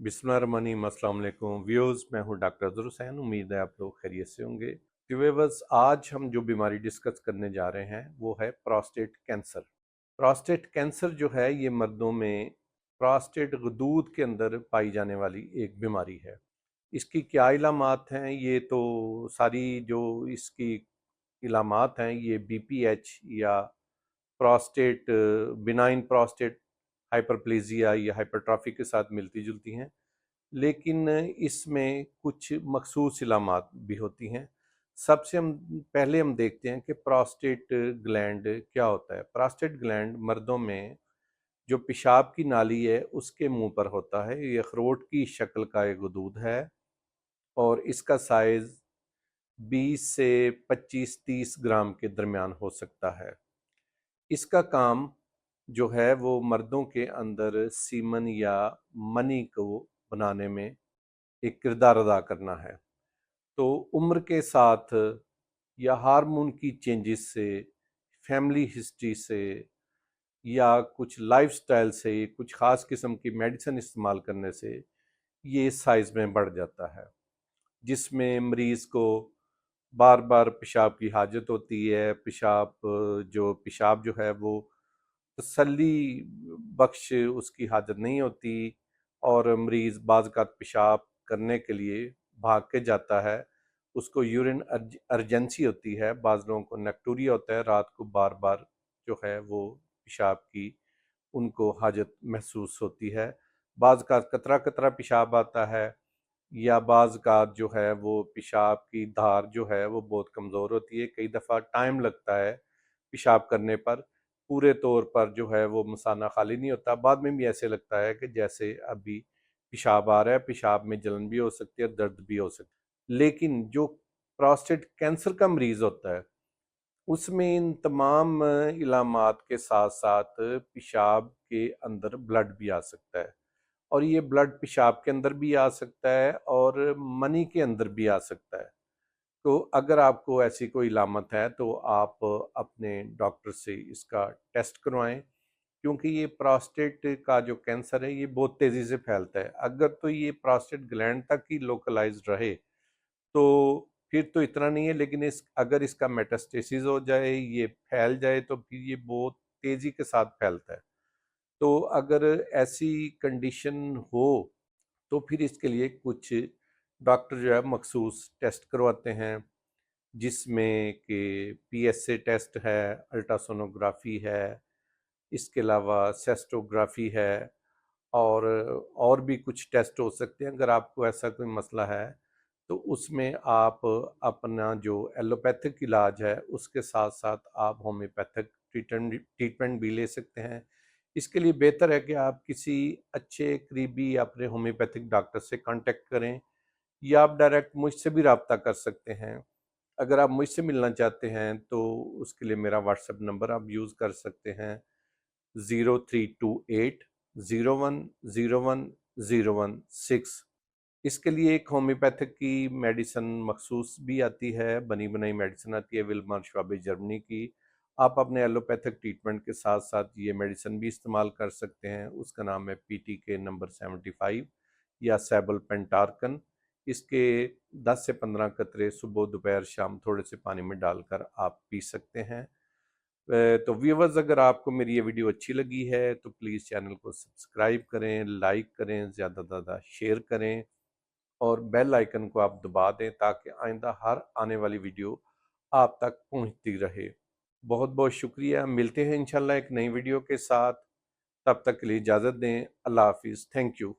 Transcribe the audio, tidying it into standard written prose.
बिस्मिल्लाहिर्रहमानिर्रहीम। अस्सलाम वालेकुम व्यूअर्स, मैं हूं डॉक्टर अज़हर हुसैन। उम्मीद है आप लोग खैरियत से होंगे। व्यूअर्स, आज हम जो बीमारी डिस्कस करने जा रहे हैं वो है प्रोस्टेट कैंसर। प्रोस्टेट कैंसर जो है ये मर्दों में प्रोस्टेट गदूद के अंदर पाई जाने वाली एक बीमारी है। इसकी क्या इलामात हैं, ये तो सारी जो इसकी इलामात हैं ये BPH या प्रोस्टेट बिनाइन प्रोस्टेट हाइपरप्लेजिया या हाइपरट्रॉफी के साथ मिलती जुलती हैं, लेकिन इसमें कुछ मखसूस इलामात भी होती हैं। सबसे हम पहले हम देखते हैं कि प्रोस्टेट ग्लैंड क्या होता है। प्रोस्टेट ग्लैंड मर्दों में जो पेशाब की नाली है उसके मुंह पर होता है। ये अखरोट की शक्ल का एक गदूद है और इसका साइज 20 से 25-30 ग्राम के दरमियान हो सकता है। इसका काम जो है वो मर्दों के अंदर सीमन या मनी को बनाने में एक किरदार अदा करना है। तो उम्र के साथ या हार्मोन की चेंजेस से, फैमिली हिस्ट्री से या कुछ लाइफस्टाइल से, कुछ ख़ास किस्म की मेडिसिन इस्तेमाल करने से ये साइज़ में बढ़ जाता है, जिसमें मरीज़ को बार बार पेशाब की हाजत होती है। पेशाब जो है वो तसल्ली बख्श उसकी हाजत नहीं होती और मरीज़ बाज़-औक़ात पेशाब करने के लिए भाग के जाता है। उसको यूरिन अर्जेंसी होती है। बाज़ लोगों को नेक्टूरिया होता है, रात को बार बार जो है वो पेशाब की उनको हाजत महसूस होती है। बाज़-औक़ात कतरा कतरा पेशाब आता है या बाज़-औक़ात जो है वो पेशाब की धार जो है वो बहुत कमज़ोर होती है। कई दफ़ा टाइम लगता है पेशाब करने पर, पूरे तौर पर जो है वो मसाना खाली नहीं होता। बाद में भी ऐसे लगता है कि जैसे अभी पेशाब आ रहा है। पेशाब में जलन भी हो सकती है, दर्द भी हो सकती है। लेकिन जो प्रोस्टेट कैंसर का मरीज़ होता है उसमें इन तमाम इलामात के साथ साथ पेशाब के अंदर ब्लड भी आ सकता है और ये ब्लड पेशाब के अंदर भी आ सकता है और मनी के अंदर भी आ सकता है। तो अगर आपको ऐसी कोई इलामत है तो आप अपने डॉक्टर से इसका टेस्ट करवाएं, क्योंकि ये प्रोस्टेट का जो कैंसर है ये बहुत तेज़ी से फैलता है। अगर तो ये प्रोस्टेट ग्लैंड तक ही लोकलाइज्ड रहे तो फिर तो इतना नहीं है, लेकिन अगर इसका मेटास्टेसिस हो जाए, ये फैल जाए, तो फिर ये बहुत तेज़ी के साथ फैलता है। तो अगर ऐसी कंडीशन हो तो फिर इसके लिए कुछ डॉक्टर जो है मखसूस टेस्ट करवाते हैं, जिसमें कि PSA टेस्ट है, अल्ट्रासोनोग्राफी है, इसके अलावा सेस्टोग्राफी है और भी कुछ टेस्ट हो सकते हैं। अगर आपको ऐसा कोई मसला है तो उसमें आप अपना जो एलोपैथिक इलाज है उसके साथ साथ आप होम्योपैथिक ट्रीटमेंट भी ले सकते हैं। इसके लिए बेहतर है कि आप किसी अच्छे करीबी अपने होम्योपैथिक डॉक्टर से कांटेक्ट करें या आप डायरेक्ट मुझसे भी रब्ता कर सकते हैं। अगर आप मुझसे मिलना चाहते हैं तो उसके लिए मेरा व्हाट्सएप नंबर आप यूज़ कर सकते हैं, 0328010101 6। इसके लिए एक होम्योपैथिक की मेडिसिन मखसूस भी आती है, बनी बनाई मेडिसिन आती है विल्मर शॉबे जर्मनी की। आप अपने एलोपैथिक ट्रीटमेंट के साथ साथ ये मेडिसिन भी इस्तेमाल कर सकते हैं। उसका नाम है PTK नंबर 75 या सैबल पेंटार्कन। इसके 10 से 15 कतरे सुबह दोपहर शाम थोड़े से पानी में डालकर आप पी सकते हैं। तो व्यूवर्स, अगर आपको मेरी ये वीडियो अच्छी लगी है तो प्लीज़ चैनल को सब्सक्राइब करें, लाइक करें, ज़्यादा से ज़्यादा शेयर करें और बेल आइकन को आप दबा दें ताकि आइंदा हर आने वाली वीडियो आप तक पहुंचती रहे। बहुत बहुत शुक्रिया। मिलते हैं इंशाल्लाह एक नई वीडियो के साथ। तब तक के लिए इजाज़त दें। अल्लाह हाफिज़। Thank you.